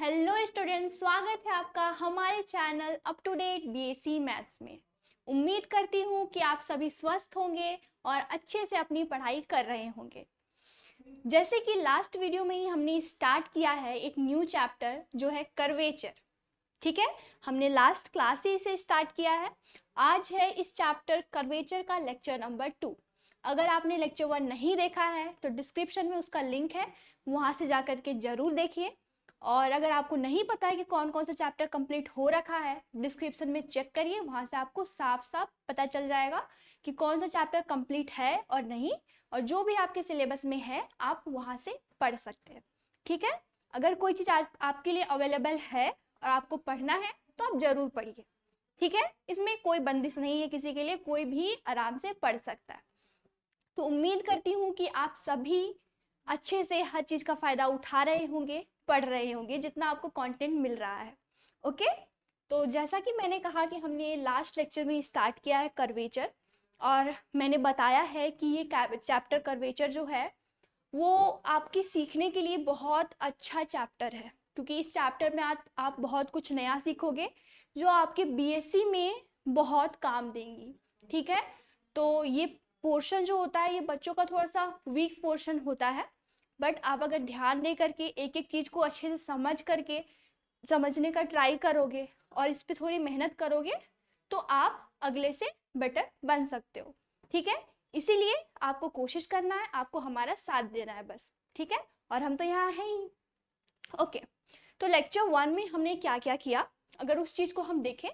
Hello students, स्वागत है आपका हमारे channel up to date BSc maths में। उम्मीद करती हूँ कि आप सभी स्वस्थ होंगे और अच्छे से अपनी पढ़ाई कर रहे होंगे। जैसे कि लास्ट वीडियो में ही हमने स्टार्ट किया है एक न्यू चैप्टर जो है कर्वेचर। ठीक है, हमने लास्ट क्लास ही इसे स्टार्ट किया है। आज है इस चैप्टर कर्वेचर का लेक्चर नंबर 2। अगर आपने लेक्चर 1 नहीं देखा है तो डिस्क्रिप्शन में उसका लिंक है, वहाँ से जा करके जरूर देखिए। और अगर आपको नहीं पता है कि कौन कौन सा चैप्टर कंप्लीट हो रखा है, डिस्क्रिप्शन में चेक करिए, वहाँ से आपको साफ साफ पता चल जाएगा कि कौन सा चैप्टर कंप्लीट है और नहीं। और जो भी आपके सिलेबस में है आप वहाँ से पढ़ सकते हैं। ठीक है, अगर कोई चीज़ आपके लिए अवेलेबल है और आपको पढ़ना है तो आप जरूर पढ़िए। ठीक है, इसमें कोई बंदिश नहीं है किसी के लिए, कोई भी आराम से पढ़ सकता है। तो उम्मीद करती हूँ कि आप सभी अच्छे से हर चीज़ का फ़ायदा उठा रहे होंगे, पढ़ रहे होंगे जितना आपको कंटेंट मिल रहा है। ओके, तो जैसा कि मैंने कहा कि हमने लास्ट लेक्चर में स्टार्ट किया है कर्वेचर, और मैंने बताया है कि ये चैप्टर कर्वेचर जो है वो आपकी सीखने के लिए बहुत अच्छा चैप्टर है, क्योंकि इस चैप्टर में आप बहुत कुछ नया सीखोगे जो आपके बीएससी में बहुत काम देंगी। ठीक है, तो ये पोर्शन जो होता है ये बच्चों का थोड़ा सा वीक पोर्शन होता है, बट आप अगर ध्यान दे करके एक एक चीज़ को अच्छे से समझ करके समझने का ट्राई करोगे और इस पर थोड़ी मेहनत करोगे तो आप अगले से बेटर बन सकते हो। ठीक है, इसीलिए आपको कोशिश करना है, आपको हमारा साथ देना है बस। ठीक है, और हम तो यहाँ हैं ही। ओके, तो लेक्चर 1 में हमने क्या क्या किया, अगर उस चीज़ को हम देखें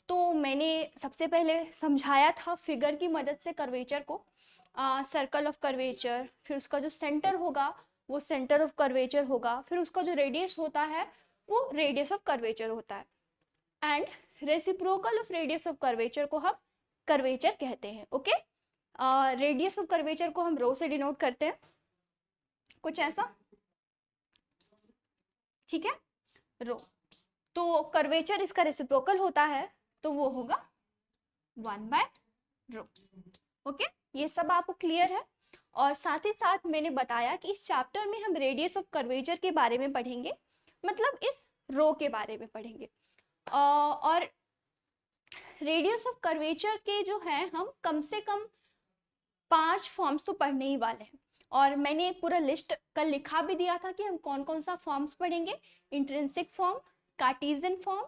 तो मैंने सबसे पहले समझाया था फिगर की मदद से कर्वेचर को, सर्कल ऑफ कर्वेचर, फिर उसका जो सेंटर होगा वो सेंटर ऑफ कर्वेचर होगा, फिर उसका जो रेडियस होता है वो रेडियस ऑफ कर्वेचर होता है, and reciprocal of radius of curvature को हम कर्वेचर कहते हैं। ओके, रेडियस ऑफ कर्वेचर को हम रो से डिनोट करते हैं, कुछ ऐसा। ठीक है, रो, तो कर्वेचर इसका रेसिप्रोकल होता है तो वो होगा 1/रो। ओके, ये सब आपको क्लियर है। और साथ ही साथ मैंने बताया कि इस चैप्टर में हम रेडियस ऑफ कर्वेचर के बारे में पढ़ेंगे, मतलब इस रो के बारे में पढ़ेंगे। और रेडियस ऑफ कर्वेचर के जो है हम कम से कम 5 फॉर्म्स तो पढ़ने ही वाले हैं, और मैंने पूरा लिस्ट कल लिखा भी दिया था कि हम कौन कौन सा फॉर्म्स पढ़ेंगे। Intrinsic form, Cartesian form,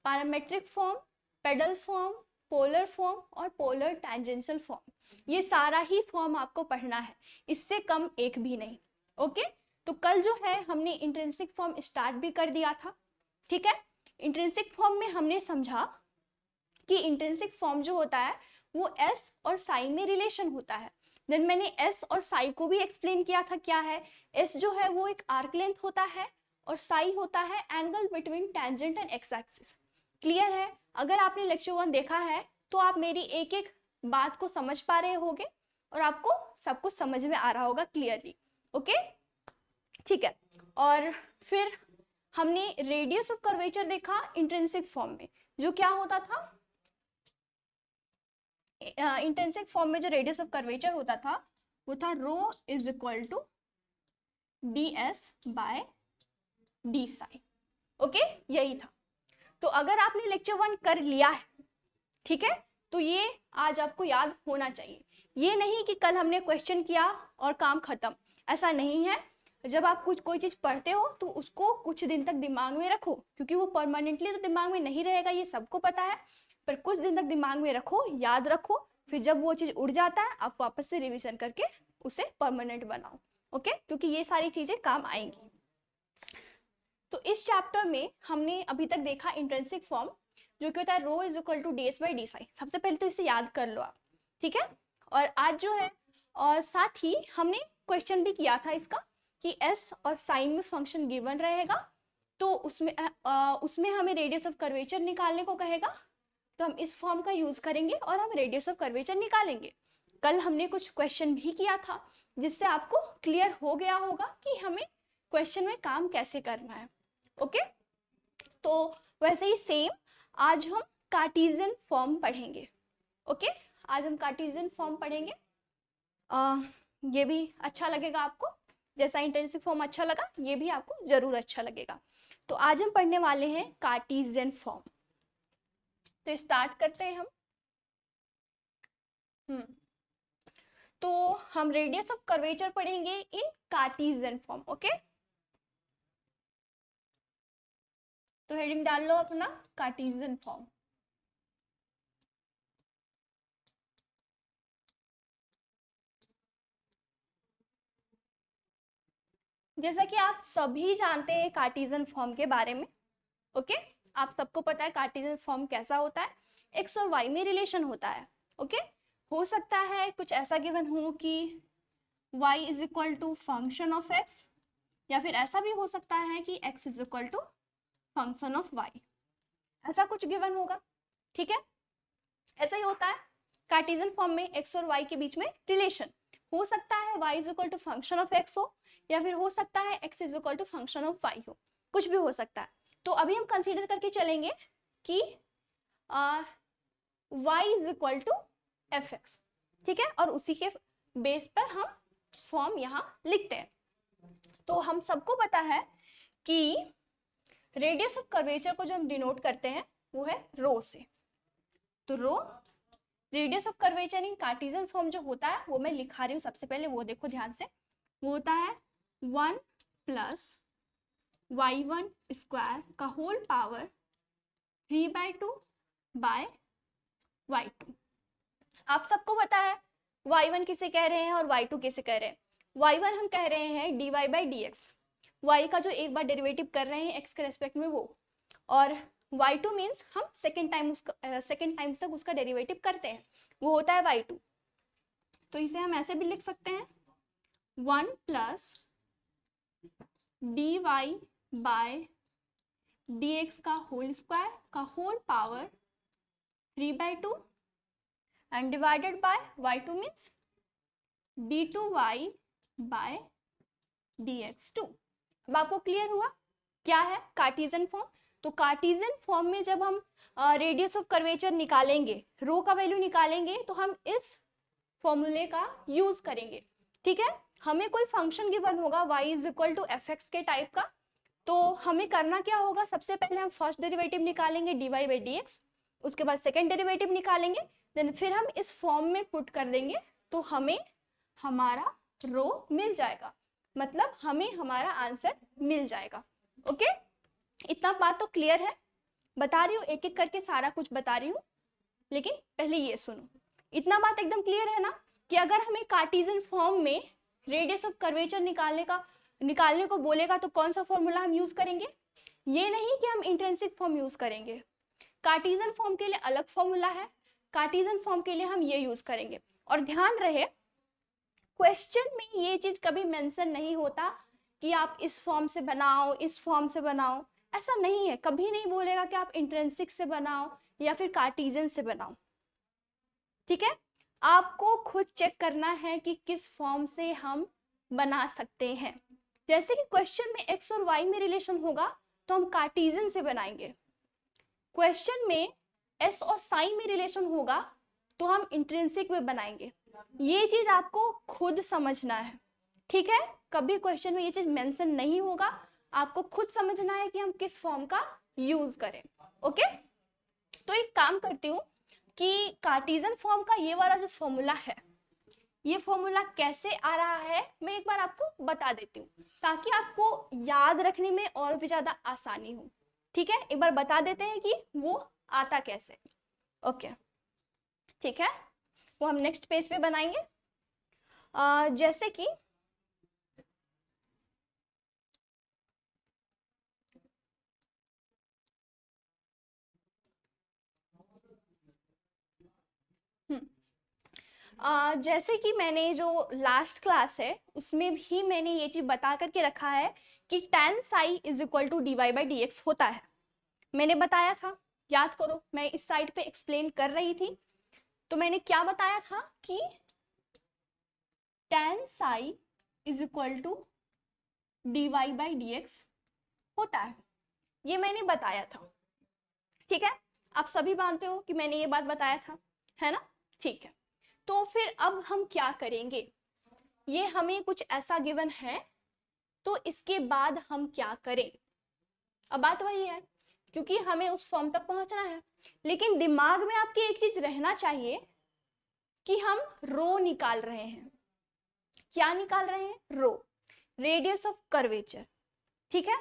parametric form, pedal form, polar form और पोलर टैंजेंशियल फॉर्म, ये सारा ही फॉर्म आपको पढ़ना है, इससे कम एक भी नहीं। ओके, तो कल जो है हमने इंट्रिंसिक फॉर्म स्टार्ट भी कर दिया था। ठीक है, इंट्रिंसिक फॉर्म में हमने समझा कि इंट्रिंसिक फॉर्म जो होता है वो एस और साई में रिलेशन होता है। देन मैंने एस और साई को भी एक्सप्लेन किया था क्या है। एस जो है वो एक आर्क लेंथ होता है और साई होता है angle between tangent and x axis. Clear है, अगर आपने लेक्चर 1 देखा है तो आप मेरी एक एक बात को समझ पा रहे होगे और आपको सब कुछ समझ में आ रहा होगा क्लियरली। ओके, ठीक है, और फिर हमने रेडियस ऑफ कर्वेचर देखा इंट्रिंसिक फॉर्म में, जो क्या होता था, इंट्रिंसिक फॉर्म में जो रेडियस ऑफ कर्वेचर होता था वो था rho is equal to d s by d psi. Okay, यही था। तो अगर आपने लेक्चर 1 कर लिया है, ठीक है, तो ये आज आपको याद होना चाहिए। ये नहीं कि कल हमने क्वेश्चन किया और काम खत्म, ऐसा नहीं है। जब आप कुछ कोई चीज पढ़ते हो तो उसको कुछ दिन तक दिमाग में रखो, क्योंकि वो परमानेंटली तो दिमाग में नहीं रहेगा, ये सबको पता है, पर कुछ दिन तक दिमाग में रखो, याद रखो, फिर जब वो चीज उड़ जाता है आप वापस से रिवीजन करके उसे परमानेंट बनाओ। ओके, क्योंकि ये सारी चीजें काम आएंगी। तो इस चैप्टर में हमने अभी तक देखा इंट्रिंसिक फॉर्म, जो कि होता है rho is equal to d s by d psi. सबसे पहले तो इसे याद कर लो आप। ठीक है, और आज जो है, और साथ ही हमने क्वेश्चन भी किया था इसका कि एस और साइन में फंक्शन गिवन रहेगा, तो उसमें हमें रेडियस ऑफ कर्वेचर निकालने को कहेगा, तो हम इस फॉर्म का यूज करेंगे और हम रेडियस ऑफ कर्वेचर निकालेंगे। कल हमने कुछ क्वेश्चन भी किया था जिससे आपको क्लियर हो गया होगा कि हमें क्वेश्चन में काम कैसे करना है। ओके, तो वैसे ही सेम आज हम कार्टेशियन फॉर्म पढ़ेंगे। ओके, आज हम कार्टेशियन फॉर्म पढ़ेंगे। ये भी अच्छा लगेगा आपको, जैसा इंट्रिंसिक फॉर्म अच्छा लगा ये भी आपको जरूर अच्छा लगेगा। तो आज हम पढ़ने वाले हैं कार्टेशियन फॉर्म। तो स्टार्ट करते हैं हम। तो हम रेडियस ऑफ कर्वेचर पढ़ेंगे इन कार्टेशियन फॉर्म। ओके, तो हेडिंग डाल लो अपना कार्टेशियन फॉर्म। जैसा कि आप सभी जानते हैं कार्टेशियन फॉर्म के बारे में। ओके, आप सबको पता है कार्टेशियन फॉर्म कैसा होता है, एक्स और वाई में रिलेशन होता है। ओके, हो सकता है कुछ ऐसा गिवन हो कि y is equal to function of x, या फिर ऐसा भी हो सकता है कि x is equal to function of y, ऐसा कुछ गिवन होगा। ठीक है, ऐसा ही होता है कार्टेशियन फॉर्म में, x और y के बीच में रिलेशन हो सकता है y is equal to function of x हो, या फिर हो सकता है x is equal to function of y हो, कुछ भी हो सकता है। तो अभी हम कंसीडर करके चलेंगे कि y is equal to f x. ठीक है, और उसी के बेस पर हम फॉर्म यहाँ लिखते हैं। तो हम सबको पता है कि रेडियस ऑफ कर्वेचर को जो हम डिनोट करते हैं वो है रो से। तो rho radius of curvature in Cartesian form जो होता है वो मैं लिखा रही हूँ सबसे पहले, वो देखो ध्यान से। वो होता है 1 प्लस y1 स्क्वायर का होल पावर 3/2 बाय y2। आप सबको पता है y1 किसे कह रहे हैं और y2 किसे कह रहे हैं। y1 हम कह रहे हैं dy by d x, y का जो एक बार डेरिवेटिव कर रहे हैं x के रेस्पेक्ट में वो, और y2 मीन्स हम सेकेंड टाइम तक उसका डेरिवेटिव करते हैं, वो होता है y2। तो इसे हम ऐसे भी लिख सकते हैं 1 प्लस dy बाय dx का होल स्क्वायर का whole power 3/2 and divided by y2 means d2y by dx2। अब आपको क्लियर हुआ क्या है कार्टेशियन फॉर्म। तो कार्टेशियन फॉर्म में जब हम रेडियस ऑफ कर्वेचर निकालेंगे, रो का वैल्यू निकालेंगे, तो हम इस फॉर्मूले का यूज करेंगे। ठीक है, हमें कोई फंक्शन गिवन होगा y is equal to f x के टाइप का, तो हमें करना क्या होगा, सबसे पहले हम फर्स्ट डेरिवेटिव निकालेंगे dy बाई डी एक्स, उसके बाद सेकेंड डेरिवेटिव निकालेंगे, देन फिर हम इस फॉर्म में पुट कर देंगे, तो हमें हमारा रो मिल जाएगा, मतलब हमें हमारा आंसर मिल जाएगा। ओके, इतना बात तो क्लियर है। बता रही हूँ एक एक करके सारा कुछ बता रही हूँ, लेकिन पहले ये सुनो। इतना बात एकदम क्लियर है ना कि अगर हमें कार्टेशियन फॉर्म में रेडियस ऑफ कर्वेचर निकालने को बोलेगा तो कौन सा फॉर्मूला हम यूज करेंगे। ये नहीं कि हम इंट्रिंसिक फॉर्म यूज करेंगे, कार्टेशियन फॉर्म के लिए अलग फॉर्मूला है, कार्टेशियन फॉर्म के लिए हम ये यूज करेंगे। और ध्यान रहे क्वेश्चन में ये चीज कभी मेंशन नहीं होता कि आप इस फॉर्म से बनाओ, इस फॉर्म से बनाओ, ऐसा नहीं है। कभी नहीं बोलेगा कि आप इंट्रिंसिक से बनाओ या फिर कार्टेशियन से बनाओ। ठीक है, आपको खुद चेक करना है कि किस फॉर्म से हम बना सकते हैं। जैसे कि क्वेश्चन में x और y में रिलेशन होगा तो हम कार्टेशियन से बनाएंगे, क्वेश्चन में s और साइन में रिलेशन होगा तो हम इंट्रिंसिक में बनाएंगे। ये चीज आपको खुद समझना है। ठीक है, कभी क्वेश्चन में ये चीज मेंशन नहीं होगा, आपको खुद समझना है कि हम किस फॉर्म का यूज करें। ओके, तो एक काम करती हूँ कि कार्टेशियन फॉर्म का ये वाला जो फॉर्मूला है, ये फॉर्मूला कैसे आ रहा है मैं एक बार आपको बता देती हूँ, ताकि आपको याद रखने में और भी ज्यादा आसानी हो। ठीक है, एक बार बता देते हैं कि वो आता कैसे। ओके, ठीक है, वो हम नेक्स्ट पेज पे बनाएंगे। जैसे कि जैसे कि मैंने जो लास्ट क्लास है उसमें भी मैंने ये चीज बता करके रखा है कि tan psi is equal to d y by d x होता है। मैंने बताया था, याद करो, मैं इस साइड पे एक्सप्लेन कर रही थी, तो मैंने क्या बताया था कि tan psi is equal to d y by d x होता है, ये मैंने बताया था। ठीक है, आप सभी मानते हो कि मैंने ये बात बताया था, है ना। ठीक है, तो फिर अब हम क्या करेंगे, ये हमें कुछ ऐसा गिवन है, तो इसके बाद हम क्या करें। अब बात वही है, क्योंकि हमें उस फॉर्म तक पहुंचना है। लेकिन दिमाग में आपकी एक चीज रहना चाहिए कि हम रो निकाल रहे हैं। क्या निकाल रहे हैं? रो, रेडियस ऑफ कर्वेचर। ठीक है,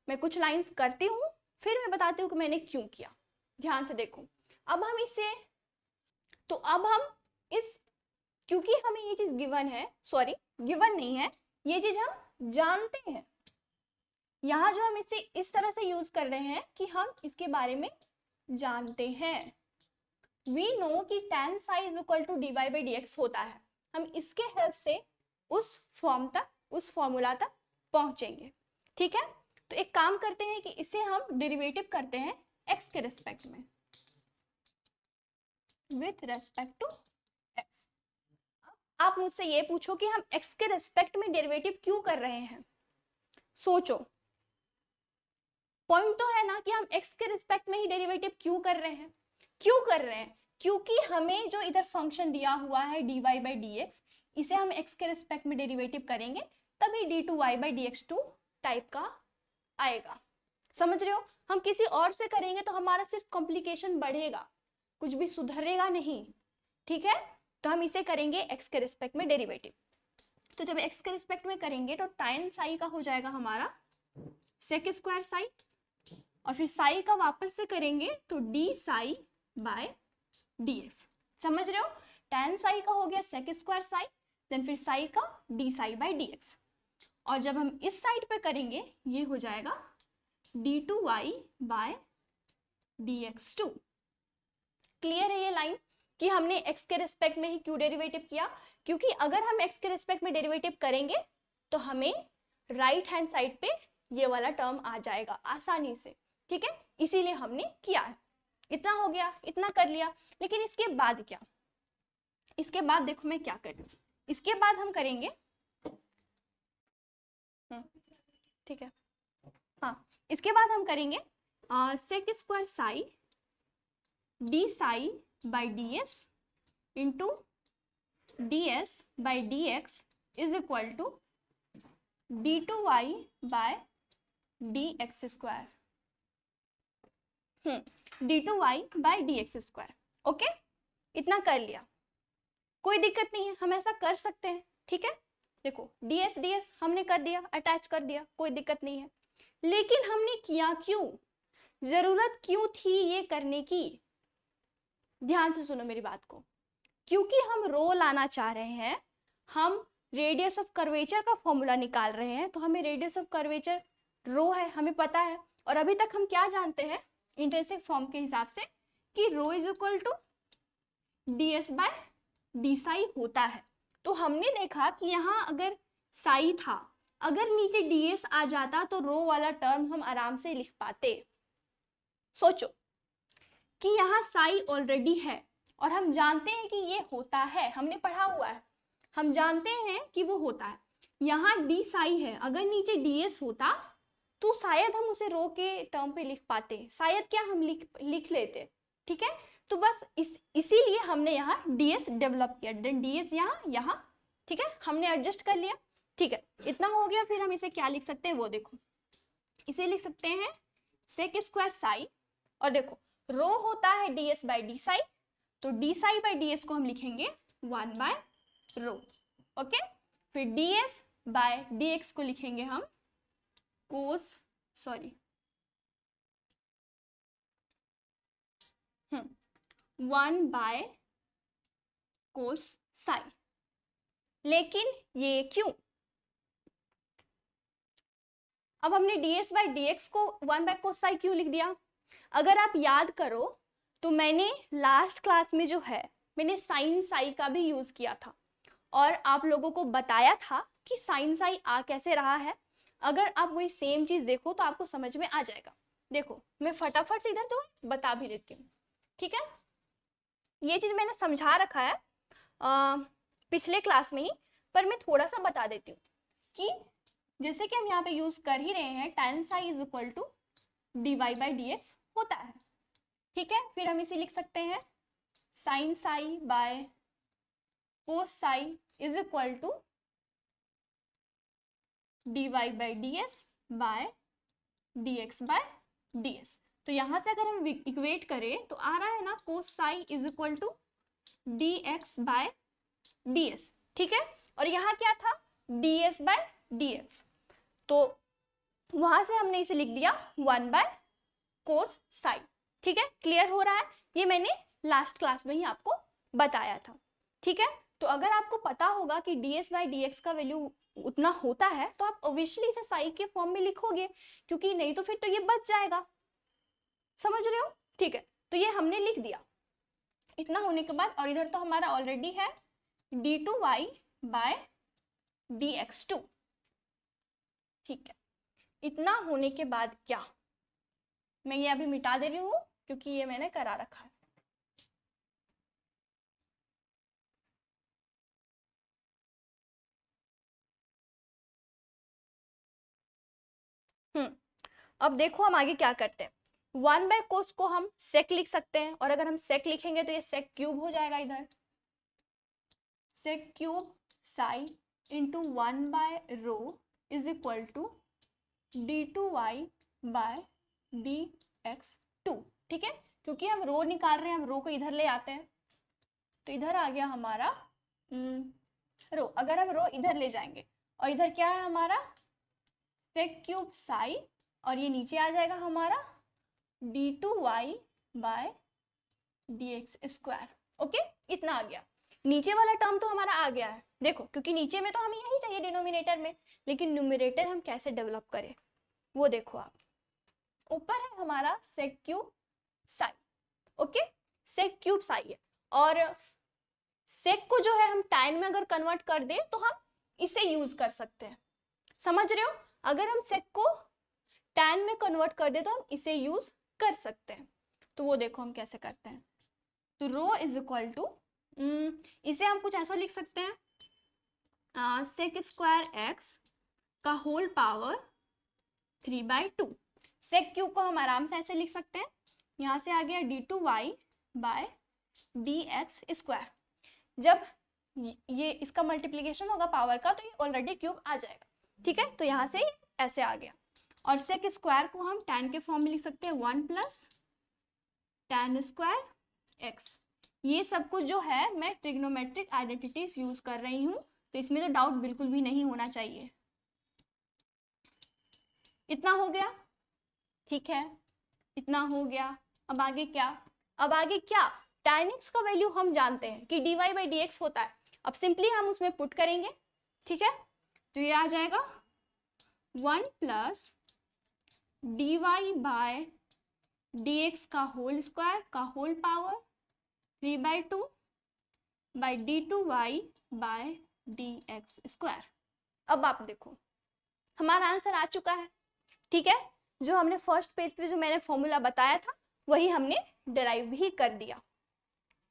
मैं कुछ लाइंस करती हूँ, फिर मैं बताती हूँ कि मैंने क्यों किया। ध्यान से देखो। अब हम इसे, तो अब हम इस, क्योंकि हमें ये चीज गिवन है, सॉरी गिवन नहीं है, ये चीज हम जानते हैं। यहाँ जो हम इसे इस तरह से यूज कर रहे हैं कि हम इसके बारे में जानते हैं। वी नो कि tan psi is equal to dy by dx होता है। हम इसके हेल्प से उस फॉर्म तक, उस फॉर्मूला तक पहुंचेंगे। ठीक है, तो एक काम करते हैं कि इसे हम डेरिवेटिव करते हैं x के रिस्पेक्ट में, विथ रेस्पेक्ट टू x। आप मुझसे ये पूछो कि हम x के रिस्पेक्ट में डेरिवेटिव क्यों कर रहे हैं। सोचो, पॉइंट तो है ना कि हम x के रिस्पेक्ट में ही डेरिवेटिव क्यों कर रहे हैं। क्यों कर रहे हैं? क्योंकि हमें जो इधर फंक्शन दिया हुआ है dy by dx, इसे हम x के रिस्पेक्ट में डेरिवेटिव करेंगे तभी d2y by dx2 टाइप का आएगा। समझ रहे हो? हम किसी और से करेंगे तो हमारा सिर्फ कॉम्प्लिकेशन बढ़ेगा, कुछ भी सुधरेगा नहीं। ठीक है, तो हम इसे करेंगे x के रिस्पेक्ट में डेरिवेटिव। तो जब x के रिस्पेक्ट में करेंगे तो tan psi का हो जाएगा हमारा sec स्क्वायर psi, और फिर psi का वापस से करेंगे तो d psi by dx। समझ रहे हो? tan psi का हो गया sec स्क्वायर psi, देन फिर psi का d psi by dx, और जब हम इस साइड पे करेंगे ये हो जाएगा d2y by dx2। क्लियर है ये लाइन कि हमने x के रिस्पेक्ट में ही क्यों डेरिवेटिव किया? क्योंकि अगर हम x के रिस्पेक्ट में डेरिवेटिव करेंगे तो हमें राइट हैंड साइड पे ये वाला टर्म आ जाएगा आसानी से। ठीक है, इसीलिए हमने किया है। इतना हो गया, इतना कर लिया। लेकिन इसके बाद क्या? इसके बाद देखो मैं क्या करूँ। इसके बाद हम करेंगे, ठीक है, हाँ, इसके बाद हम करेंगे sec square psi d psi by ds into ds by dx is equal to d2y by dx square, d2y by dx square. Okay, इतना कर लिया, कोई दिक्कत नहीं है, हम ऐसा कर सकते हैं। ठीक है, देखो ds ds हमने कर दिया, अटैच कर दिया, कोई दिक्कत नहीं है। लेकिन हमने किया क्यों? जरूरत क्यों थी ये करने की? ध्यान से सुनो मेरी बात को। क्योंकि हम रो लाना चाह रहे हैं, हम रेडियस ऑफ कर्वेचर का फॉर्मूला निकाल रहे हैं, तो हमें रेडियस ऑफ कर्वेचर रो है, हमें पता है। और अभी तक हम क्या जानते हैं इंट्रिंसिक फॉर्म के हिसाब से कि rho is equal to ds by d psi होता है। तो हमने देखा कि यहाँ अगर साई था, अगर नीचे ds आ जाता तो रो वाला टर्म हम आराम से लिख पाते। सोचो कि यहाँ साई ऑलरेडी है और हम जानते हैं कि ये होता है, हमने पढ़ा हुआ है, हम जानते हैं कि वो होता है। यहाँ डी साई है, अगर नीचे ds होता तो शायद हम उसे रो के टर्म पे लिख पाते, शायद क्या हम लिख लेते। ठीक है, तो बस इसीलिए हमने यहाँ ds डेवलप किया, देन ds यहाँ। ठीक है, हमने एडजस्ट कर लिया। ठीक है, इतना हो गया। फिर हम इसे क्या लिख सकते हैं वो देखो, इसे लिख सकते हैं sec स्क्वायर psi, और देखो रो होता है ds बाई डी साई, तो डी साई बाई ds को हम लिखेंगे 1 बाय रो। ओके, फिर ds बाय dx को लिखेंगे हम कोस, सॉरी 1 बाय कोस साई। लेकिन ये क्यों? अब हमने ds बाई dx को 1 बाय कोस साई क्यों लिख दिया? अगर आप याद करो तो मैंने लास्ट क्लास में जो है मैंने साइन साई का भी यूज किया था और आप लोगों को बताया था कि साइन साई आ कैसे रहा है। अगर आप वही सेम चीज देखो तो आपको समझ में आ जाएगा। देखो मैं फटाफट से इधर तो बता भी देती हूँ। ठीक है, ये चीज मैंने समझा रखा है पिछले क्लास में ही, पर मैं थोड़ा सा बता देती हूँ कि जैसे कि हम यहाँ पे यूज कर ही रहे हैं tan psi is equal to dy by dx होता है। ठीक है, फिर हम इसे लिख सकते हैं sin psi by cos psi is equal to dy by ds by dx by ds। तो यहां से अगर हम इक्वेट करें तो आ रहा है ना cos psi is equal to dx by ds, ठीक है। और यहाँ क्या था ds बाय dx, तो वहां से हमने इसे लिख दिया 1 बाय कोस साई, ठीक है। क्लियर हो रहा है, ये मैंने लास्ट क्लास में ही आपको बताया था, ठीक है। तो अगर आपको पता होगा कि ds बाई dx का वैल्यू उतना होता है तो आप ऑब्वियसली इसे साई के फॉर्म में लिखोगे, क्योंकि नहीं तो फिर तो ये बच जाएगा, समझ रहे हो, ठीक है। तो ये हमने लिख दिया इतना होने के बाद, और इधर तो हमारा ऑलरेडी है d2y बाय dx2, ठीक है। इतना होने के बाद क्या, मैं ये अभी मिटा दे रही हूँ क्योंकि ये मैंने करा रखा है। अब देखो हम आगे क्या करते हैं। 1 बाय कोस को हम सेक लिख सकते हैं, और अगर हम सेक लिखेंगे तो ये सेक क्यूब हो जाएगा, इधर sec cube psi into 1 by rho is equal to d2y by dx2, ठीक है। क्योंकि हम रो निकाल रहे हैं, हम रो को इधर ले आते हैं, तो इधर आ गया हमारा रो। अगर हम रो इधर ले जाएंगे और इधर क्या है हमारा सेक क्यूब साई, और ये नीचे आ जाएगा हमारा d2y by dx square, okay. इतना आ गया, नीचे वाला टर्म तो हमारा आ गया है, देखो क्योंकि नीचे में तो हमें यही चाहिए डिनोमिनेटर में, लेकिन न्यूमरेटर हम कैसे डेवलप करें वो देखो आप। ऊपर है हमारा sec cube psi, okay, sec cube psi है, और सेक को जो है हम tan में अगर कन्वर्ट कर दे तो हम इसे यूज कर सकते हैं, समझ रहे हो। अगर हम सेक को tan में कन्वर्ट कर दे तो हम इसे यूज कर सकते हैं, तो वो देखो हम कैसे करते हैं। तो रो इज इक्वल टू, इसे हम कुछ ऐसा लिख सकते हैं सेक स्क्वायर एक्स का होल पावर 3/2। सेक क्यूब को हम आराम से ऐसे लिख सकते हैं, यहाँ से आ गया d2y बाय dx स्क्वायर। जब ये इसका मल्टीप्लीकेशन होगा पावर का तो ये ऑलरेडी क्यूब आ जाएगा, ठीक है। तो यहाँ से ऐसे आ गया, और सेक स्क्वायर को हम tan के फॉर्म में लिख सकते हैं 1 प्लस tan स्क्वायर एक्स। ये सब कुछ जो है मैं ट्रिग्नोमेट्रिक आइडेंटिटीज यूज कर रही हूँ, तो इसमें तो डाउट बिल्कुल भी नहीं होना चाहिए। इतना हो गया, ठीक है, इतना हो गया। अब आगे क्या, अब आगे क्या, tan x का वैल्यू हम जानते हैं कि dy बाई dx होता है, अब सिंपली हम उसमें पुट करेंगे, ठीक है। तो ये आ जाएगा 1 प्लस dy बाय dx का होल स्क्वायर का whole power 3/2 by d2y by dx square. अब आप देखो हमारा आंसर आ चुका है, ठीक है। जो हमने फर्स्ट पेज पे जो मैंने फॉर्मूला बताया था वही हमने डिराइव भी कर दिया,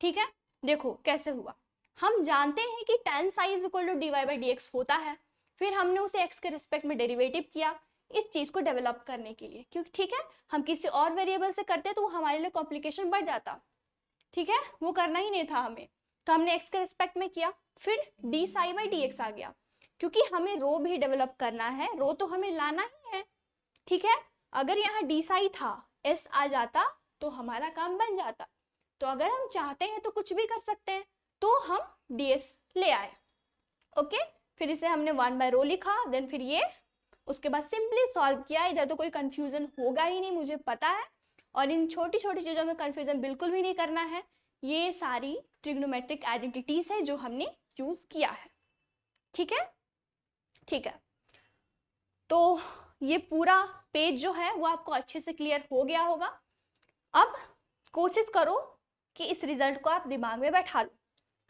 ठीक है। देखो कैसे हुआ, हम जानते हैं कि tan psi is equal to dy by dx होता है, फिर हमने उसे x के रिस्पेक्ट में डेरिवेटिव किया इस चीज को डेवलप करने के लिए, क्योंकि ठीक है हम किसी और वेरिएबल से करते तो वो हमारे लिए कॉम्प्लिकेशन बढ़ जाता, ठीक है, वो करना ही नहीं था हमें, तो हमने x के रिस्पेक्ट में किया, फिर d साई बाई dx आ गया, क्योंकि हमें रो भी डेवलप करना है, रो तो हमें लाना ही है, ठीक है। अगर यहाँ डी साई था एस आ जाता तो हमारा काम बन जाता, तो अगर हम चाहते हैं तो कुछ भी कर सकते हैं, तो हम ds ले आए, ओके। फिर इसे हमने 1 बाय रो लिखा, देन फिर ये उसके बाद सिंपली सॉल्व किया। इधर तो कोई कंफ्यूजन होगा ही नहीं, मुझे पता है, और इन छोटी छोटी चीजों में कंफ्यूजन बिल्कुल भी नहीं करना है। ये सारी ट्रिग्नोमेट्रिक आइडेंटिटीज है जो हमने यूज किया है, ठीक है, ठीक है। तो ये पूरा पेज जो है वो आपको अच्छे से क्लियर हो गया होगा। अब कोशिश करो कि इस रिजल्ट को आप दिमाग में बैठा लो,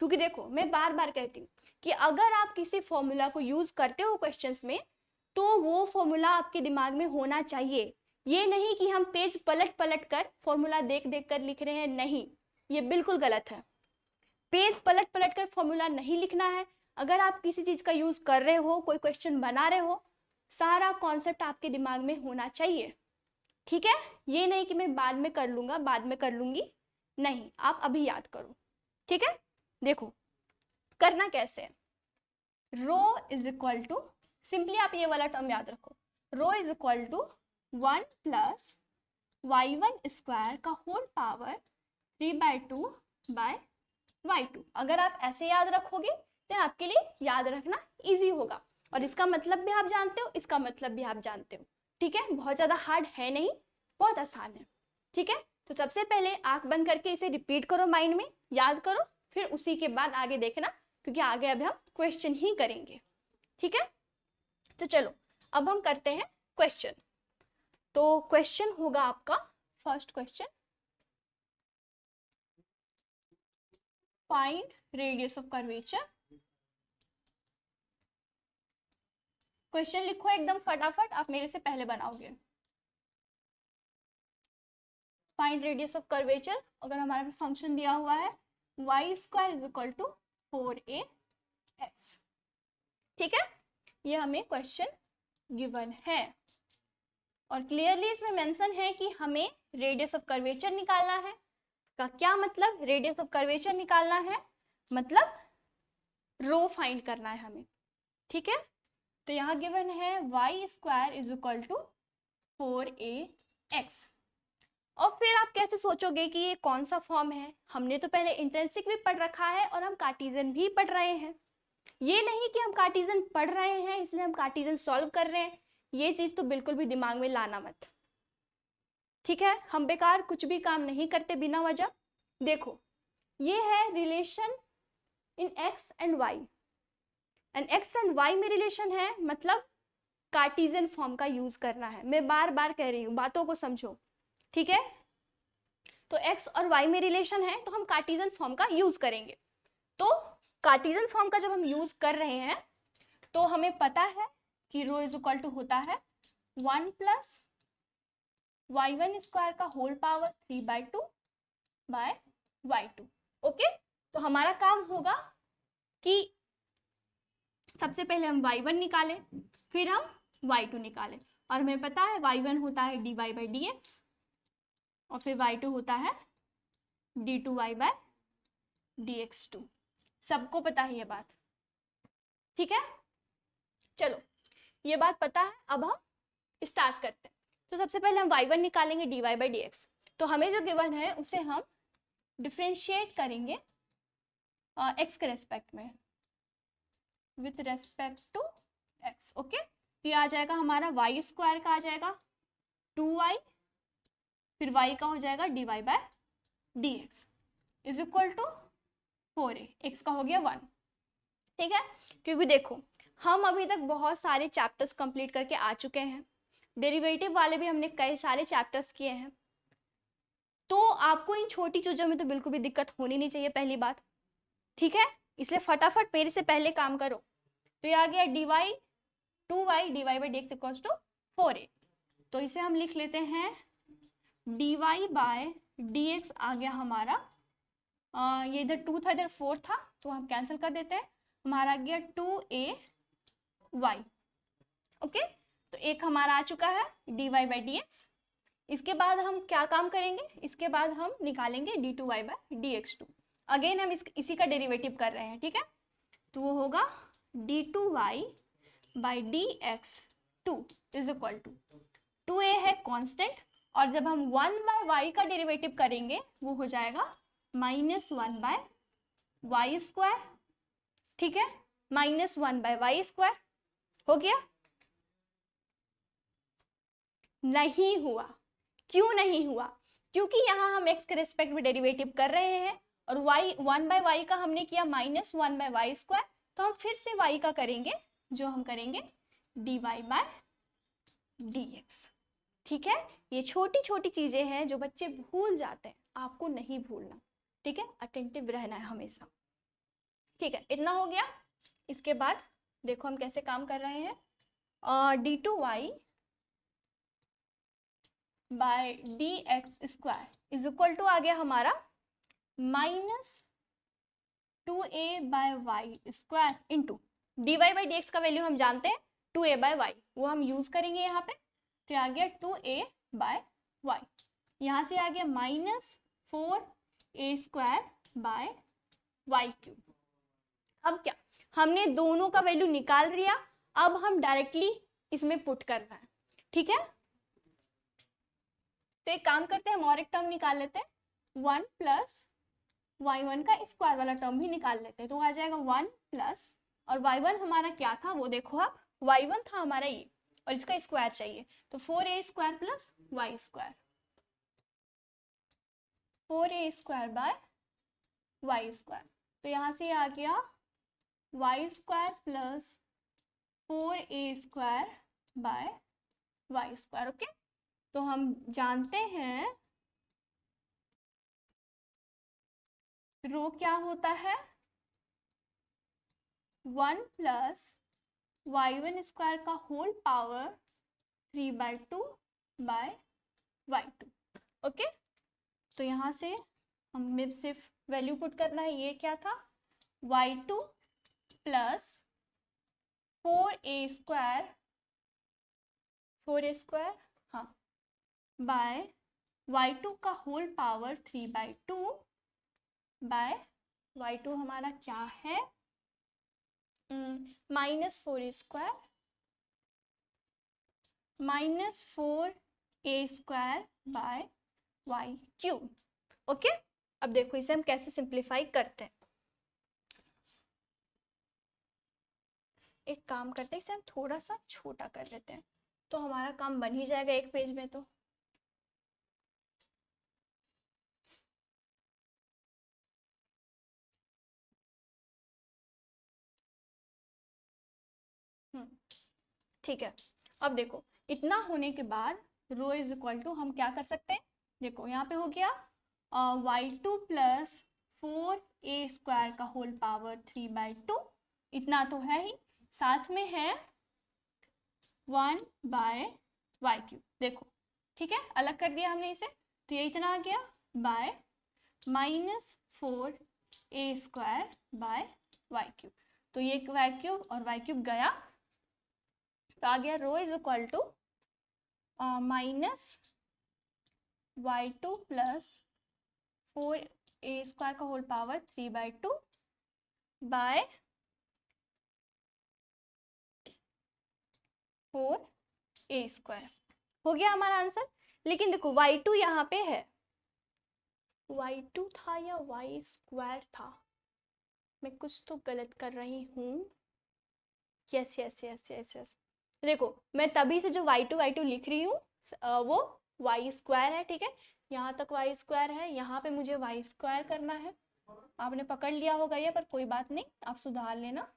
क्योंकि देखो मैं बार बार कहती हूँ कि अगर आप किसी फॉर्मूला को यूज करते हो क्वेश्चंस में तो वो फॉर्मूला आपके दिमाग में होना चाहिए। ये नहीं कि हम पेज पलट पलट कर फॉर्मूला देख देख कर लिख रहे हैं, नहीं, ये बिल्कुल गलत है। पेज पलट पलट कर फॉर्मूला नहीं लिखना है। अगर आप किसी चीज का यूज कर रहे हो, कोई क्वेश्चन बना रहे हो, सारा कॉन्सेप्ट आपके दिमाग में होना चाहिए, ठीक है। ये नहीं कि मैं बाद में कर लूंगा, बाद में कर लूंगी, नहीं, आप अभी याद करो, ठीक है। देखो करना कैसे है, rho is equal to, simply आप ये वाला टर्म याद रखो, rho is equal to 1 plus y1 square का होल पावर 3/2/y2। अगर आप ऐसे याद रखोगे तो आपके लिए याद रखना इजी होगा, और इसका मतलब भी आप जानते हो, इसका मतलब भी आप जानते हो। ठीक है, बहुत ज्यादा हार्ड है नहीं, बहुत आसान है। ठीक है, तो सबसे पहले आंख बंद करके इसे रिपीट करो, माइंड में याद करो, फिर उसी के बाद आगे देखना, क्योंकि आगे अभी हम क्वेश्चन ही करेंगे। ठीक है, तो चलो अब हम करते हैं क्वेश्चन। तो क्वेश्चन होगा आपका first question, find radius of curvature. Question लिखो एकदम फटाफट, आप मेरे से पहले बनाओगे। फाइंड रेडियस ऑफ कर्वेचर, अगर हमारे पे फंक्शन दिया हुआ है y square is equal to 4ax। ठीक है, ये हमें क्वेश्चन गिवन है, और क्लियरली इसमें मेंशन है कि हमें रेडियस ऑफ कर्वेचर निकालना है। का क्या मतलब, रेडियस ऑफ कर्वेचर निकालना है मतलब रो फाइंड करना है हमें। ठीक है, तो यहाँ गिवन है y square is equal to 4ax। और फिर आप कैसे सोचोगे कि ये कौन सा फॉर्म है, हमने तो पहले इंट्रिंसिक भी पढ़ रखा है और हम कार्टेशियन भी पढ़ रहे हैं। ये नहीं कि हम कार्टेशियन पढ़ रहे हैं इसलिए हम कार्टेशियन सॉल्व कर रहे हैं, ये चीज तो बिल्कुल भी दिमाग में लाना मत। ठीक है, हम बेकार कुछ भी काम नहीं करते बिना वजह। देखो ये है relation in x and y, and x and y में रिलेशन है मतलब कार्टेशियन फॉर्म का यूज करना है। मैं बार बार कह रही हूँ, बातों को समझो। ठीक है, तो x और y में रिलेशन है तो हम कार्टेशियन फॉर्म का यूज करेंगे। तो कार्टेशियन फॉर्म का जब हम यूज कर रहे हैं तो हमें पता है कि रो इज इक्वल टू होता है 1 प्लस y1 स्क्वायर का होल पावर 3/2/y2। ओके, तो हमारा काम होगा कि सबसे पहले हम y1 निकालें, फिर हम y2 निकालें, और हमें पता है y1 होता है dy/dx और फिर y2 होता है d2y/dx2। सबको पता है ये बात। ठीक है, चलो ये बात पता है, अब हम स्टार्ट करते हैं। तो सबसे पहले हम y1 निकालेंगे dy/dx। तो हमें जो गिवन है उसे हम डिफरेंशिएट करेंगे x के रेस्पेक्ट में, with respect to x। Okay, तो ये आ जाएगा हमारा y स्क्वायर का आ जाएगा 2y, फिर y का हो जाएगा dy/dx is equal to 4a, x का हो गया 1। ठीक है, क्योंकि देखो हम अभी तक बहुत सारे चैप्टर्स कंप्लीट करके आ चुके हैं, डेरिवेटिव वाले भी हमने कई सारे चैप्टर्स किए हैं, तो आपको इन छोटी चीजों में तो बिल्कुल भी दिक्कत होनी नहीं चाहिए, पहली बात। ठीक है, इसलिए फटाफट मेरे से पहले काम करो। तो ये आ गया dy/dx इक्वल्स टू 4a, तो इसे हम लिख लेते हैं dy/dx आ गया हमारा, ये इधर 2 था इधर 4 था तो हम कैंसिल कर देते हैं, हमारा आ गया 2ay। ओके, तो एक हमारा आ चुका है dy/dx। इसके बाद हम क्या काम करेंगे, इसके बाद हम निकालेंगे d2y/dx2। अगेन हम इसी का डेरिवेटिव कर रहे हैं। ठीक है, तो वो होगा d2y/dx2 is equal to 2a है कांस्टेंट, और जब हम 1/y का डेरिवेटिव करेंगे वो हो जाएगा -1/y²। ठीक है, -1/y² हो गया। नहीं हुआ, क्यों नहीं हुआ, क्योंकि यहाँ हम x के रेस्पेक्ट में डेरिवेटिव कर रहे हैं और y 1/y का हमने किया -1/y², तो हम फिर से y का करेंगे, जो हम करेंगे dy/dx। ठीक है, ये छोटी छोटी चीजें हैं जो बच्चे भूल जाते हैं, आपको नहीं भूलना। ठीक है, अटेंटिव रहना है हमेशा। ठीक है, इतना हो गया। इसके बाद देखो हम कैसे काम कर रहे हैं, d2y/dx² इज इक्वल टू आ गया हमारा -2a/y² इंटू dy/dx का वैल्यू हम जानते हैं 2a/y, वो हम यूज करेंगे यहाँ पे, तो आ गया 2a/y। यहाँ से आ गया -4a²/y³। अब क्या, हमने दोनों का वैल्यू निकाल लिया, अब हम डायरेक्टली इसमें पुट करना है। ठीक है, तो तो एक काम करते हैं, हम और एक टर्म निकाल लेते हैं, 1 प्लस y1 का स्क्वायर वाला टर्म भी निकाल लेते हैं। तो आ जाएगा 1 प्लस, और y1 हमारा क्या था वो देखो आप, y1 था हमारा ये, और इसका स्क्वायर चाहिए, तो 4a square plus y square, 4a square by y square. तो यहाँ से आ गया y square plus 4a square by y square. Okay, तो हम जानते हैं रो क्या होता है, 1 प्लस y1 स्क्वायर का whole power 3/2 by y2। Okay, तो यहाँ से हमें सिर्फ वैल्यू पुट करना है, ये क्या था, y2 प्लस 4a स्क्वायर हाँ बाय y2 का होल पावर 3/2 बाय y2 हमारा क्या है, -4a square bye y3। Okay, अब देखो इसे हम कैसे सिंप्लीफाई करते हैं। एक काम करते हैं, इसे हम थोड़ा सा छोटा कर देते हैं, तो हमारा काम बन ही जाएगा एक पेज में। तो ठीक है, अब देखो इतना होने के बाद रो इज इक्वल टू हम क्या कर सकते हैं, देखो यहाँ पे हो गया y2 प्लस 4a स्क्वायर का होल पावर 3/2, इतना तो है ही, साथ में है 1 बाय y3। देखो ठीक है, अलग कर दिया हमने इसे, तो ये इतना आ गया bye -4a square bye y3। तो ये y3 और y3 गया, तो आ गया rho is equal to -y2 plus 4a square का whole power 3/2 by 4a square. हो गया हमारा आंसर। लेकिन देखो y2 यहाँ पे है, y2 था या y स्क्वायर था, मैं कुछ तो गलत कर रही हूँ। Yes yes yes yes yes, देखो मैं तभी से जो y2 लिख रही हूँ वो y स्क्वायर है, ठीक है, यहाँ तक y स्क्वायर है, यहाँ पे मुझे y स्क्वायर करना है। आपने पकड़ लिया होगा ये, पर कोई बात नहीं, आप सुधार लेना।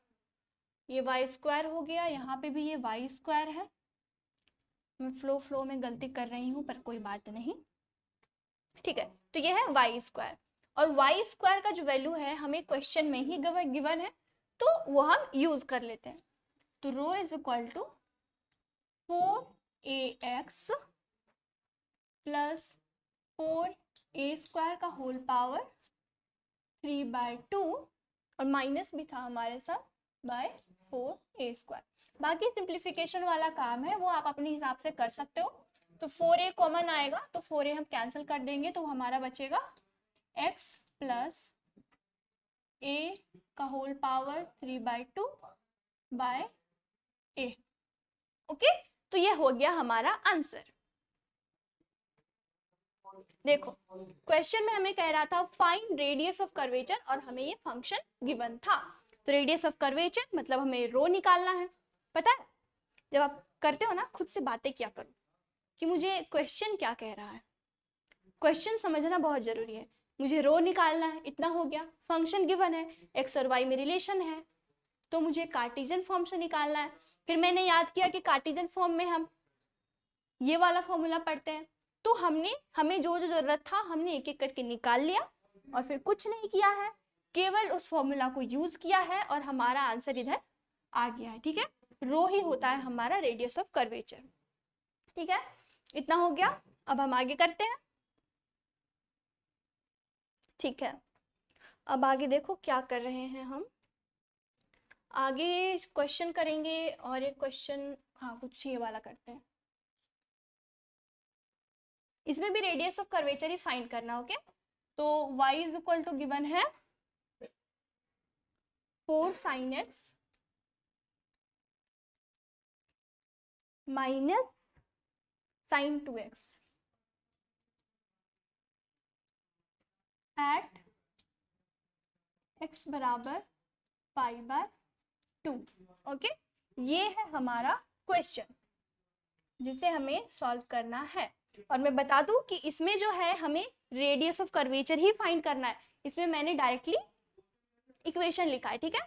ये y स्क्वायर हो गया, यहाँ पे भी ये y स्क्वायर है, मैं फ्लो में गलती कर रही हूँ, पर कोई बात नहीं, ठीक है। तो ये है y स्क्वायर, और y स्क्वायर का जो वैल्यू है हमें क्वेश्चन में ही गिवन है, तो वो हम यूज कर लेते हैं। तो rho is equal to 4ax plus 4a square का होल पावर 3/2, और माइनस भी था हमारे साथ, बाय 4a स्क्वायर। बाकी सिंप्लीफिकेशन वाला काम है वो आप अपने हिसाब से कर सकते हो। तो 4a कॉमन आएगा, तो 4a हम कैंसिल कर देंगे, तो हमारा बचेगा x प्लस a का whole power 3/2 by a। Okay, तो ये हो गया हमारा आंसर। देखो क्वेश्चन में हमें कह रहा था फाइंड रेडियस ऑफ कर्वेचर, और हमें ये फंक्शन गिवन था। तो रेडियस ऑफ कर्वेचर मतलब हमें रो निकालना है। पता है जब आप करते हो ना, खुद से बातें क्या करो कि मुझे क्वेश्चन क्या कह रहा है, क्वेश्चन समझना बहुत जरूरी है। मुझे रो निकालना है, इतना हो गया, फंक्शन गिवन है, एक्स और वाई में रिलेशन है, तो मुझे कार्टेशियन फॉर्म से निकालना है। फिर मैंने याद किया कि कार्टेशियन फॉर्म में हम ये वाला फॉर्मूला पढ़ते हैं, तो हमें जो जो जरूरत था हमने एक एक करके निकाल लिया, और फिर कुछ नहीं किया है, केवल उस फॉर्मूला को यूज किया है, और हमारा आंसर इधर आ गया है। ठीक है, रो ही होता है हमारा रेडियस ऑफ कर्वेचर। ठीक है, इतना हो गया, अब हम आगे करते हैं। ठीक है, अब आगे देखो क्या कर रहे हैं हम, आगे क्वेश्चन करेंगे, और एक क्वेश्चन हाँ कुछ ये वाला करते हैं, इसमें भी रेडियस ऑफ कर्वेचर ही फाइंड करना। ओके, तो y is equal to given है 4 sin x minus sin 2x। At x बराबर पाई बाय 2। ओके, ये है हमारा क्वेश्चन जिसे हमें सॉल्व करना है। और मैं बता दूं कि इसमें जो है हमें रेडियस ऑफ कर्वेचर ही फाइंड करना है। इसमें मैंने डायरेक्टली इक्वेशन लिखा है, ठीक है,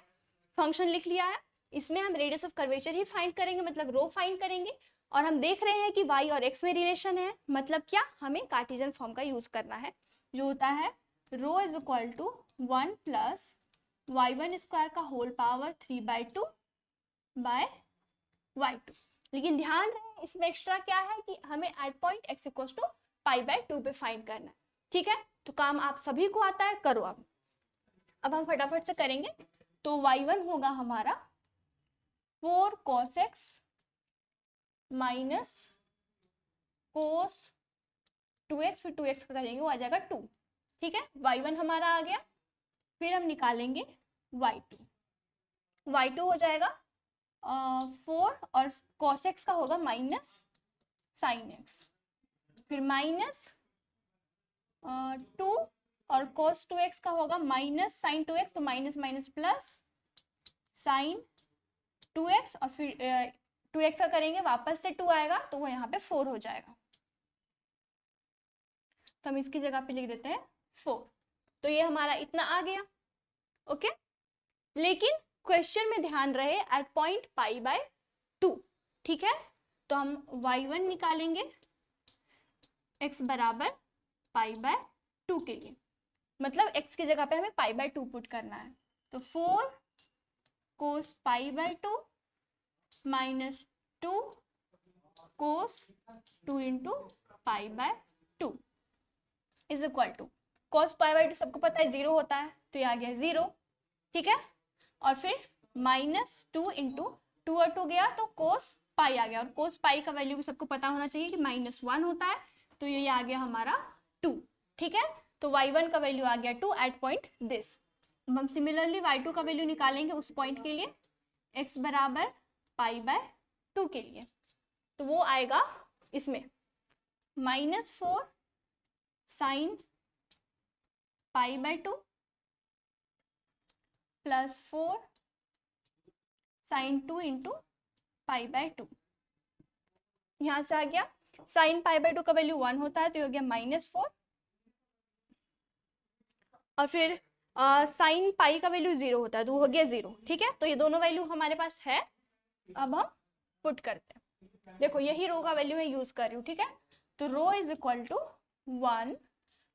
फंक्शन लिख लिया है। इसमें हम रेडियस ऑफ कर्वेचर ही फाइंड करेंगे, मतलब रो फाइंड करेंगे। और हम देख रहे हैं कि y और x में रिलेशन है, मतलब क्या, हमें कार्टेशियन फॉर्म का यूज करना है, जो होता है rho is equal to 1 plus y1 square का होल पावर 3/2 बाय y2। लेकिन ध्यान रहे इसमें एक्स्ट्रा क्या है कि हमें at point x equal to pi by 2 पे फाइंड करना है, ठीक है। तो काम आप सभी को आता है, करो आप। अब हम फटाफट से करेंगे। तो y1 होगा हमारा 4 cos x minus cos 2x, फिर 2x का करेंगे वो आ जाएगा 2, ठीक है। y1 हमारा आ गया। फिर हम निकालेंगे y2। y2 हो जाएगा 4 और cos x का होगा माइनस साइन x, फिर माइनस 2 और cos 2x का होगा माइनस साइन 2x, तो minus minus plus sign 2x, और फिर 2x का करेंगे वापस से 2 आएगा तो वो यहाँ पे 4 हो जाएगा। तो हम इसकी जगह पे लिख देते हैं 4। तो ये हमारा इतना आ गया, ओके। लेकिन क्वेश्चन में ध्यान रहे एट पॉइंट पाई बाय 2, ठीक है। तो हम y1 निकालेंगे x बराबर पाई बाय 2 के लिए, मतलब x की जगह पे हमें पाई बाय 2 पुट करना है। तो 4 cos pi by 2 minus 2 cos 2 into pi by 2 is equal to cos pi by 2 सबको पता है 0 होता है, तो ये आ गया 0, ठीक है। और फिर माइनस 2 इंटू 2 और 2 गया तो कोस पाई आ गया, और कोस पाई का वैल्यू भी सबको पता होना चाहिए कि -1 होता है, तो ये आ गया हमारा 2, ठीक है। तो y1 का वैल्यू आ गया 2 एट पॉइंट दिस। हम सिमिलरली y2 का वैल्यू निकालेंगे उस पॉइंट के लिए x बराबर पाई बाय 2 के लिए। तो वो आएगा इसमें -4 sine pi by 2 plus 4 sine 2 into pi by 2। यहां से आ गया साइन पाई बाय 2 का वैल्यू 1 होता है, तो हो गया -4, और फिर साइन पाई का वैल्यू 0 होता है, तो हो गया 0, ठीक है। तो ये दोनों वैल्यू हमारे पास है। अब हम पुट करते हैं, देखो यही रो का वैल्यू मैं यूज कर रही हूँ, ठीक है। तो rho is equal to 1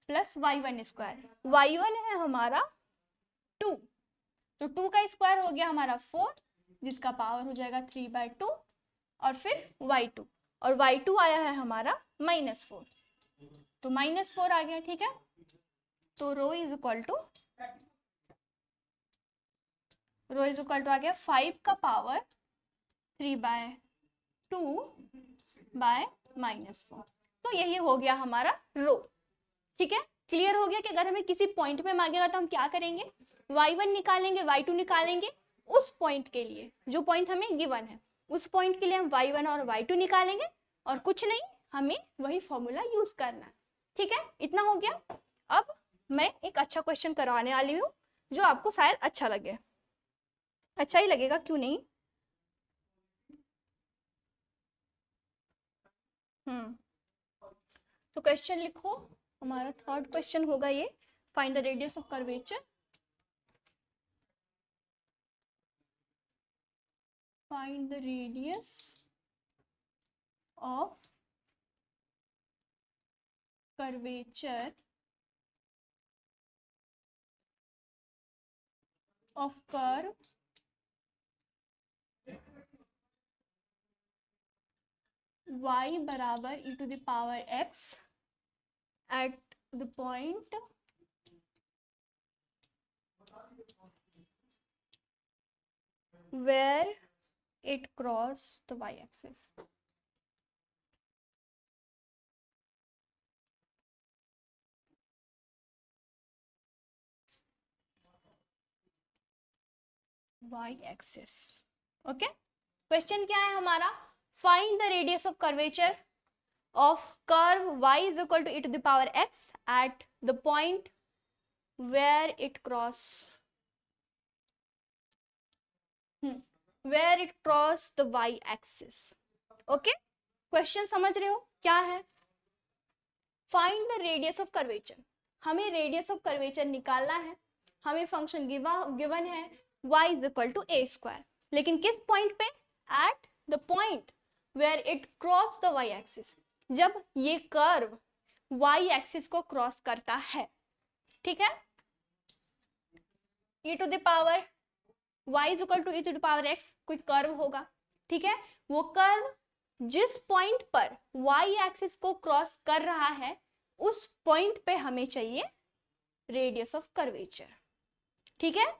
plus y1 square, y1 है हमारा 2, तो 2 का स्क्वायर हो गया हमारा 4, जिसका पावर हो जाएगा 3/2, और फिर y2, और y2 आया है हमारा -4, तो -4 आ गया, ठीक है। तो रो इज इक्वल टू आ गया 5 का पावर 3/2 बाय -4। तो यही हो गया हमारा रो, ठीक है। क्लियर हो गया कि अगर हमें किसी पॉइंट पे मांगेगा तो हम क्या करेंगे, y1 निकालेंगे, y2 निकालेंगे, उस पॉइंट के लिए जो पॉइंट हमें गिवन है उस पॉइंट के लिए हम y1 और y2 निकालेंगे, और कुछ नहीं, हमें वही फॉर्मूला यूज करना है, ठीक है। इतना हो गया। अब मैं एक अच्छा क्वेश्चन करवाने वाली हूँ जो आपको शायद अच्छा लगे, अच्छा ही लगेगा, क्यों नहीं। तो क्वेश्चन लिखो, हमारा थर्ड क्वेश्चन होगा ये, find the radius of curvature. Find the radius of curvature of curve y बराबर e to the power x at the point where it cross the y-axis. y-axis, okay. Question क्या है हमारा, find the radius of curvature of curve y is equal to e to the power x at the point where it cross where it cross the y axis. Okay, question समझ रहे हो क्या है? Find the radius of curvature, हमें radius of curvature निकालना है, हमें function given है y is equal to a square, लेकिन किस पॉइंट पे? At the point where it cross the y axis, जब ये कर्व y एक्सिस को क्रॉस करता है, ठीक है? e to the power y is equal to e to the power x कोई कर्व होगा, ठीक है? वो कर्व जिस पॉइंट पर y एक्सिस को क्रॉस कर रहा है उस पॉइंट पे हमें चाहिए रेडियस ऑफ कर्वेचर, ठीक है?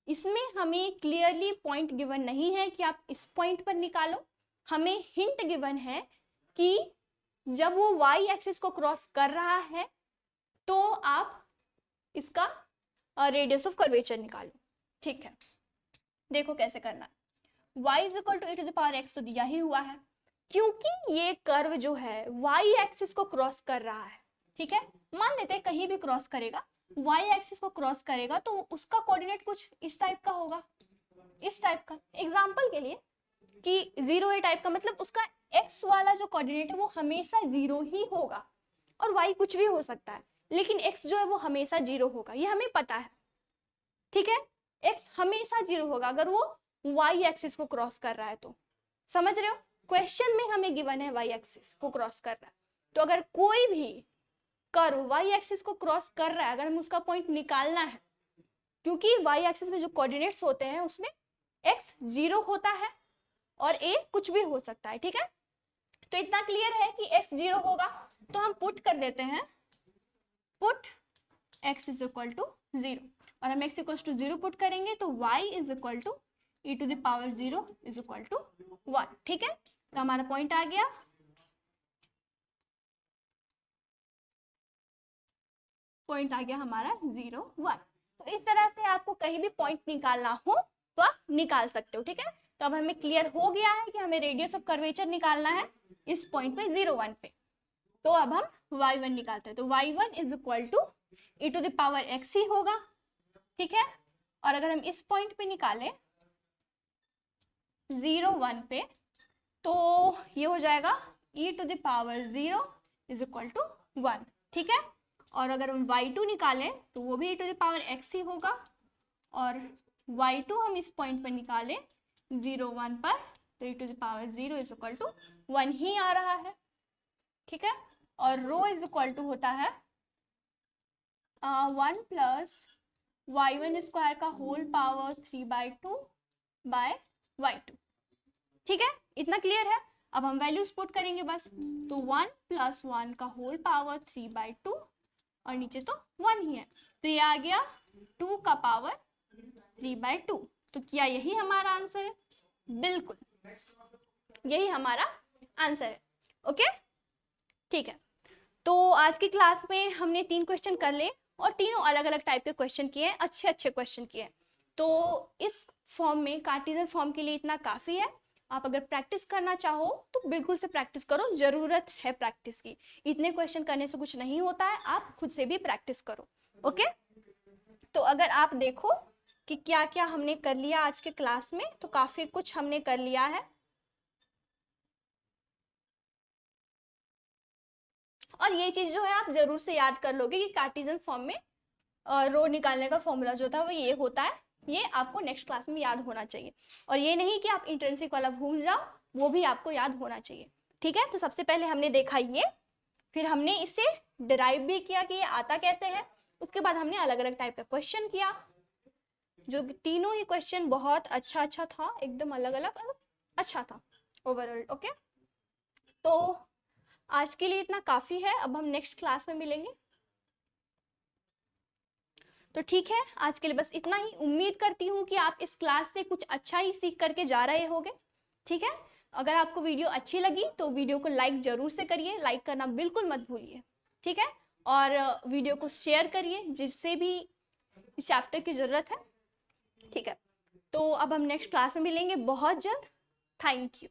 इसमें हमें क्लियरली पॉइंट गिवन नहीं है कि आप इस पॉइंट पर निकालो, हमें हिंट गिवन है कि जब वो y एक्सिस को क्रॉस कर रहा है तो आप इसका रेडियस ऑफ कर्वेचर निकालो, ठीक है? देखो कैसे करना, y is equal to e to the power x तो दिया ही हुआ है, क्योंकि ये कर्व जो है y एक्सिस को क्रॉस कर रहा है, ठीक है? मान लेते हैं कहीं भी क्रॉस करेगा, y एक्सिस को क्रॉस करेगा तो उसका कोऑर्डिनेट कुछ इस टाइप का होगा, इस टाइप का। एग्जांपल के लिए कि 0 टाइप का, मतलब उसका x वाला जो कोऑर्डिनेट है वो हमेशा 0 ही होगा, और y कुछ भी हो सकता है, लेकिन x जो है वो हमेशा 0 होगा, ये हमें पता है, ठीक है? x हमेशा 0 होगा अगर वो y एक्सिस को क्रॉस कर रहा है तो, समझ रहे हो? क्वेश्चन में हमें गिवन है y एक्सिस को क्रॉस कर रहा है, तो अगर कोई भी कर्व y एक्सिस को क्रॉस कर रहा है, अगर हमें उसका पॉइंट निकालना है, क्योंकि y एक्सिस में जो कोऑर्डिनेट्स होते हैं उसमें x 0 होता है और a कुछ भी हो सकता है, ठीक है? तो इतना क्लियर है कि x 0 होगा, तो हम पुट कर देते हैं, put x is equal to 0, और हम x इक्वल टू 0 पुट करेंगे तो y is equal to e to the power 0 is equal to 1, ठीक है? तो हमारा पॉइंट आ गया, पॉइंट आ गया हमारा 0 1। तो इस तरह से आपको कहीं भी पॉइंट निकालना हो तो आप निकाल सकते हो, ठीक है? तो अब हमें क्लियर हो गया है कि हमें रेडियस ऑफ कर्वेचर निकालना है इस पॉइंट पे 0 1 पे। तो अब हम y1 निकालते हैं, तो y1 is equal to e to the power x ही होगा, ठीक है? और अगर हम इस पॉइंट पे निकालें 0 1 पे तो ये हो जाएगा e to the power 0 is equal to 1, ठीक है? और अगर हम y2 निकालें तो वो भी e to the power x ही होगा, और y2 हम इस पॉइंट पर निकालें 0 1 पर तो e to the power 0 is equal to 1 ही आ रहा है, ठीक है? और रो इज इक्वल टू होता है 1 प्लस y1 स्क्वायर का होल पावर 3/2 बाय y2, ठीक है? इतना क्लियर है? अब हम वैल्यूज पुट करेंगे बस, तो 1 प्लस 1 का होल पावर 3/2 और नीचे तो 1 ही है, तो ये आ गया 2 का पावर 3/2। तो क्या यही हमारा आंसर है? बिल्कुल यही हमारा आंसर है, ओके? ठीक है, तो आज की क्लास में हमने 3 क्वेश्चन कर लिए और तीनों अलग अलग टाइप के क्वेश्चन किए हैं, अच्छे अच्छे क्वेश्चन किए हैं। तो इस फॉर्म में, कार्टेशियन फॉर्म के लिए इतना काफ़ी है। आप अगर प्रैक्टिस करना चाहो तो बिल्कुल से प्रैक्टिस करो, ज़रूरत है प्रैक्टिस की, इतने क्वेश्चन करने से कुछ नहीं होता है, आप खुद से भी प्रैक्टिस करो, ओके? तो अगर आप देखो कि क्या क्या हमने कर लिया आज के क्लास में, तो काफ़ी कुछ हमने कर लिया है। और ये चीज़ जो है आप ज़रूर से याद कर लोगे कि कार्टेशियन फॉर्म में रो निकालने का फॉर्मूला जो था वो ये होता है, ये आपको नेक्स्ट क्लास में याद होना चाहिए। और ये नहीं कि आप इंट्रिंसिक वाला भूल जाओ, वो भी आपको याद होना चाहिए, ठीक है? तो सबसे पहले हमने देखा ये, फिर हमने इसे डिराइव भी किया कि ये आता कैसे है, उसके बाद हमने अलग अलग टाइप का क्वेश्चन किया, जो तीनों ही क्वेश्चन बहुत अच्छा था, एकदम अलग अलग अच्छा था ओवरऑल, ओके? तो आज के लिए इतना काफ़ी है, अब हम नेक्स्ट क्लास में मिलेंगे। तो ठीक है, आज के लिए बस इतना ही। उम्मीद करती हूँ कि आप इस क्लास से कुछ अच्छा ही सीख करके जा रहे होगे, ठीक है? अगर आपको वीडियो अच्छी लगी तो वीडियो को लाइक जरूर से करिए, लाइक करना बिल्कुल मत भूलिए, ठीक है? और वीडियो को शेयर करिए जिससे भी इस चैप्टर की ज़रूरत है, ठीक है? तो अब हम नेक्स्ट क्लास में मिलेंगे बहुत जल्द। Thank you.